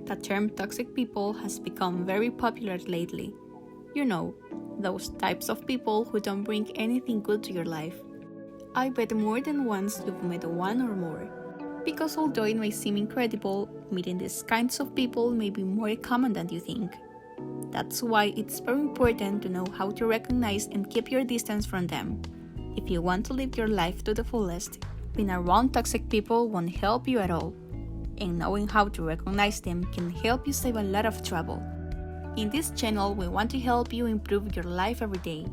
The term toxic people has become very popular lately. You know, those types of people who don't bring anything good to your life. I bet more than once you've met one or more. Because although it may seem incredible, meeting these kinds of people may be more common than you think. That's why it's very important to know how to recognize and keep your distance from them. If you want to live your life to the fullest, being around toxic people won't help you at all. And knowing how to recognize them can help you save a lot of trouble. In this channel, we want to help you improve your life every day.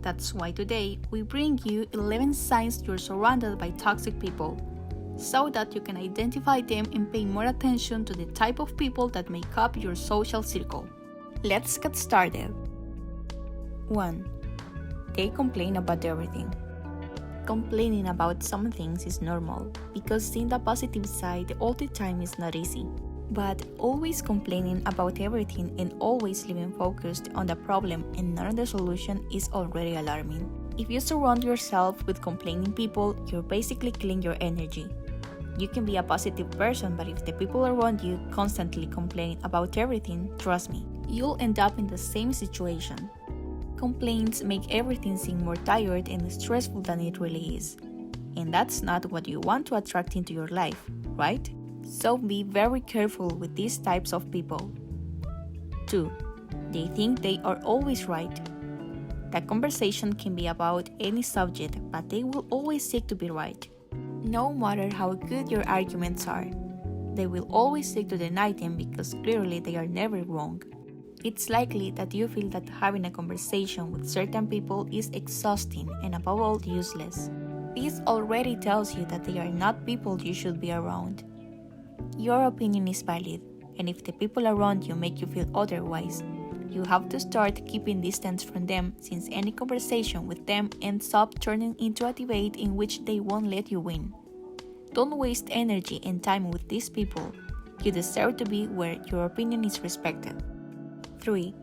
That's why today, we bring you 11 signs you're surrounded by toxic people, so that you can identify them and pay more attention to the type of people that make up your social circle. Let's get started. 1. They complain about everything. Complaining about some things is normal, because seeing the positive side all the time is not easy. But always complaining about everything and always living focused on the problem and not on the solution is already alarming. If you surround yourself with complaining people, you're basically killing your energy. You can be a positive person, but if the people around you constantly complain about everything, trust me, you'll end up in the same situation. Complaints make everything seem more tired and stressful than it really is. And that's not what you want to attract into your life, right? So be very careful with these types of people. 2. They think they are always right. The conversation can be about any subject, but they will always seek to be right. No matter how good your arguments are, they will always seek to deny them because clearly they are never wrong. It's likely that you feel that having a conversation with certain people is exhausting and above all useless. This already tells you that they are not people you should be around. Your opinion is valid, and if the people around you make you feel otherwise, you have to start keeping distance from them, since any conversation with them ends up turning into a debate in which they won't let you win. Don't waste energy and time with these people. You deserve to be where your opinion is respected. 3.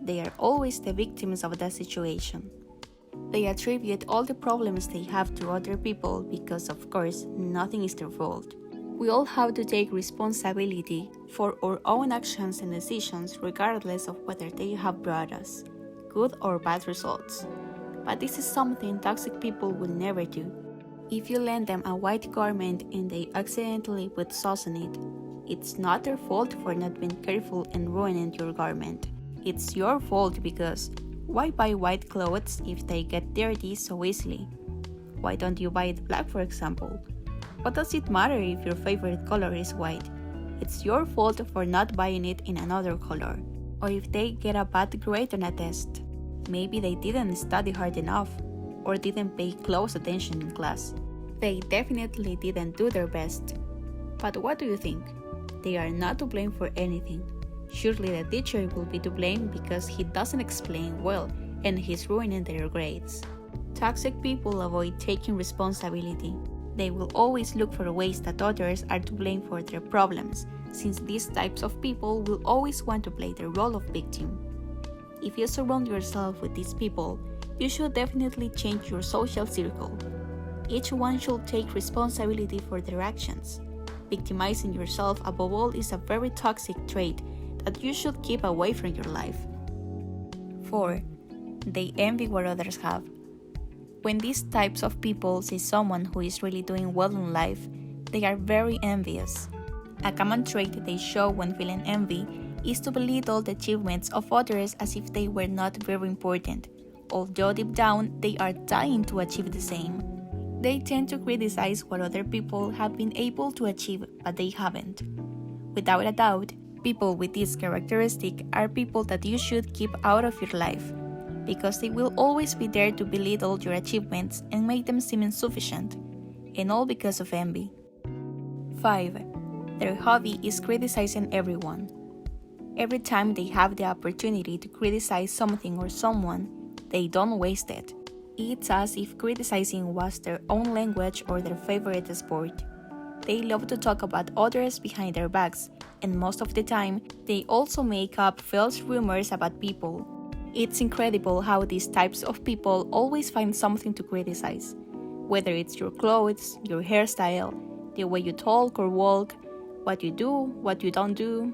They are always the victims of the situation. They attribute all the problems they have to other people because, of course, nothing is their fault. We all have to take responsibility for our own actions and decisions regardless of whether they have brought us good or bad results. But this is something toxic people will never do. If you lend them a white garment and they accidentally put sauce on it, it's not their fault for not being careful and ruining your garment. It's your fault because why buy white clothes if they get dirty so easily? Why don't you buy it black, for example? What does it matter if your favorite color is white? It's your fault for not buying it in another color. Or if they get a bad grade on a test, maybe they didn't study hard enough or didn't pay close attention in class. They definitely didn't do their best. But what do you think? They are not to blame for anything. Surely the teacher will be to blame because he doesn't explain well and he's ruining their grades. Toxic people avoid taking responsibility. They will always look for ways that others are to blame for their problems, since these types of people will always want to play the role of victim. If you surround yourself with these people, you should definitely change your social circle. Each one should take responsibility for their actions. Victimizing yourself above all is a very toxic trait that you should keep away from your life. 4. They envy what others have. When these types of people see someone who is really doing well in life, they are very envious. A common trait they show when feeling envy is to belittle the achievements of others as if they were not very important, although deep down they are dying to achieve the same. They tend to criticize what other people have been able to achieve, but they haven't. Without a doubt, people with this characteristic are people that you should keep out of your life, because they will always be there to belittle your achievements and make them seem insufficient, and all because of envy. 5. Their hobby is criticizing everyone. Every time they have the opportunity to criticize something or someone, they don't waste it. It's as if criticizing was their own language or their favorite sport. They love to talk about others behind their backs, and most of the time, they also make up false rumors about people. It's incredible how these types of people always find something to criticize. Whether it's your clothes, your hairstyle, the way you talk or walk, What you do, what you don't do,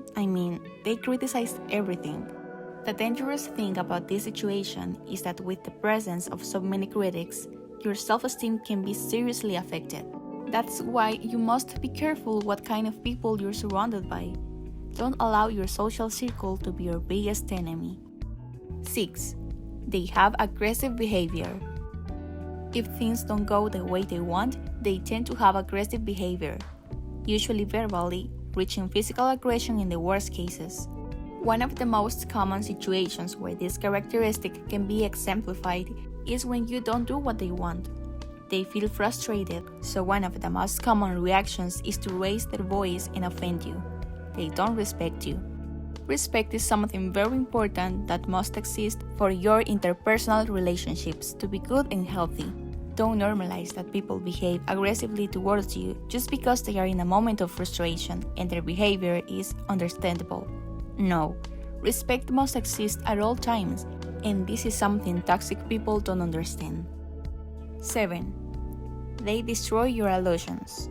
they criticize everything. The dangerous thing about this situation is that with the presence of so many critics, your self-esteem can be seriously affected. That's why you must be careful what kind of people you're surrounded by. Don't allow your social circle to be your biggest enemy. 6. They have aggressive behavior. If things don't go the way they want, they tend to have aggressive behavior, usually verbally, reaching physical aggression in the worst cases. One of the most common situations where this characteristic can be exemplified is when you don't do what they want. They feel frustrated, so one of the most common reactions is to raise their voice and offend you. They don't respect you. Respect is something very important that must exist for your interpersonal relationships to be good and healthy. Don't normalize that people behave aggressively towards you just because they are in a moment of frustration and their behavior is understandable. No, respect must exist at all times, and this is something toxic people don't understand. 7. They destroy your illusions.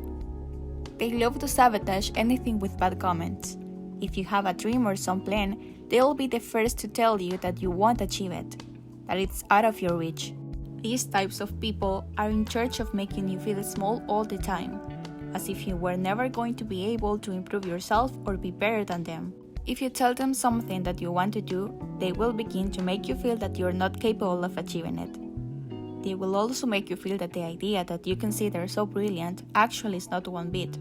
They love to sabotage anything with bad comments. If you have a dream or some plan, they'll be the first to tell you that you won't achieve it, that it's out of your reach. These types of people are in charge of making you feel small all the time, as if you were never going to be able to improve yourself or be better than them. If you tell them something that you want to do, they will begin to make you feel that you're not capable of achieving it. They will also make you feel that the idea that you consider so brilliant actually is not one bit.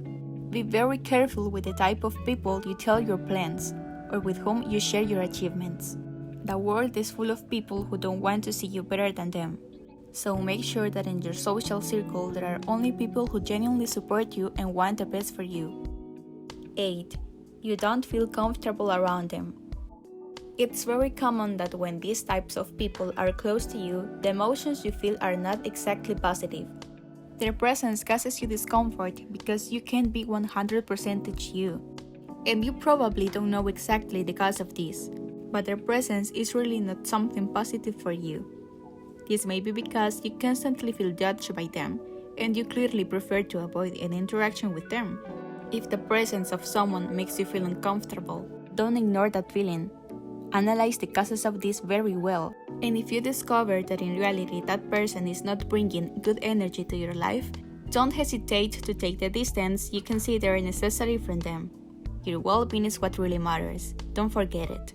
Be very careful with the type of people you tell your plans or with whom you share your achievements. The world is full of people who don't want to see you better than them. So make sure that in your social circle there are only people who genuinely support you and want the best for you. 8. You don't feel comfortable around them. It's very common that when these types of people are close to you, the emotions you feel are not exactly positive. Their presence causes you discomfort because you can't be 100% you. And you probably don't know exactly the cause of this, but their presence is really not something positive for you. This may be because you constantly feel judged by them, and you clearly prefer to avoid an interaction with them. If the presence of someone makes you feel uncomfortable, don't ignore that feeling. Analyze the causes of this very well, and if you discover that in reality that person is not bringing good energy to your life, don't hesitate to take the distance you consider necessary from them. Your well-being is what really matters. Don't forget it.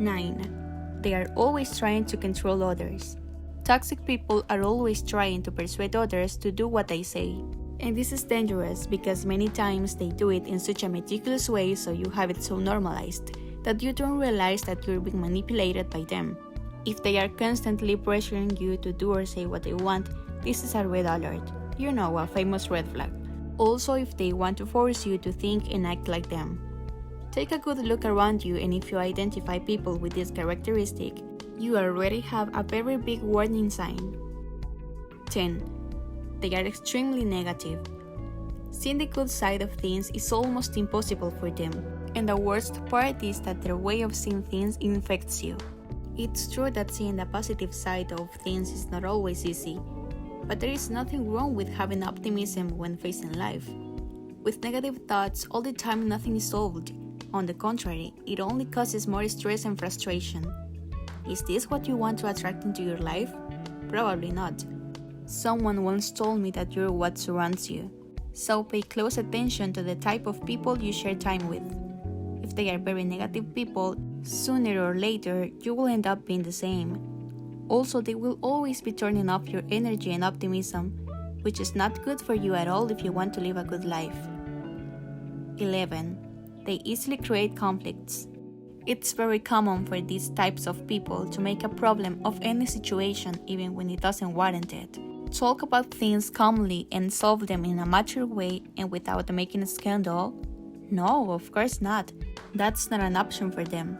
9. They are always trying to control others. Toxic people are always trying to persuade others to do what they say. And this is dangerous because many times they do it in such a meticulous way, so you have it so normalized that you don't realize that you're being manipulated by them. If they are constantly pressuring you to do or say what they want, this is a red alert. You know, a famous red flag. Also, if they want to force you to think and act like them. Take a good look around you, and if you identify people with this characteristic, you already have a very big warning sign. 10. They are extremely negative. Seeing the good side of things is almost impossible for them, and the worst part is that their way of seeing things infects you. It's true that seeing the positive side of things is not always easy, but there is nothing wrong with having optimism when facing life. With negative thoughts all the time, nothing is solved. On the contrary, it only causes more stress and frustration. Is this what you want to attract into your life? Probably not. Someone once told me that you're what surrounds you. So pay close attention to the type of people you share time with. If they are very negative people, sooner or later you will end up being the same. Also, they will always be turning off your energy and optimism, which is not good for you at all if you want to live a good life. 11. They easily create conflicts. It's very common for these types of people to make a problem of any situation even when it doesn't warrant it. Talk about things calmly and solve them in a mature way and without making a scandal? No, of course not. That's not an option for them.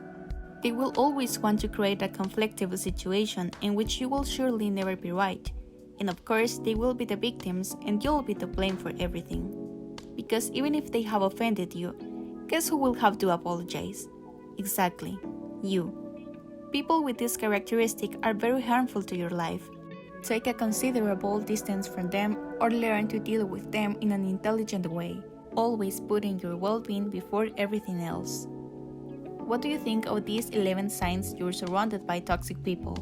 They will always want to create a conflictive situation in which you will surely never be right. And of course, they will be the victims and you'll be to blame for everything. Because even if they have offended you, guess who will have to apologize? Exactly, you. People with this characteristic are very harmful to your life. Take a considerable distance from them or learn to deal with them in an intelligent way. always putting your well-being before everything else. What do you think of these 11 signs you're surrounded by toxic people?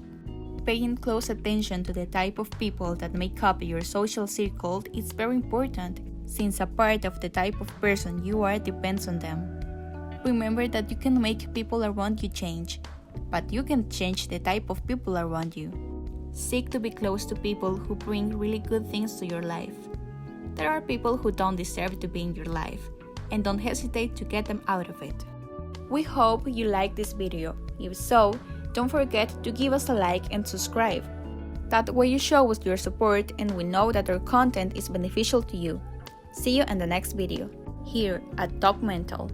Paying close attention to the type of people that make up your social circle is very important, since a part of the type of person you are depends on them. Remember that you can make people around you change, but you can change the type of people around you. Seek to be close to people who bring really good things to your life. There are people who don't deserve to be in your life, and don't hesitate to get them out of it. We hope you liked this video. If so, don't forget to give us a like and subscribe. That way you show us your support and we know that our content is beneficial to you. See you in the next video, here at Talk Mental.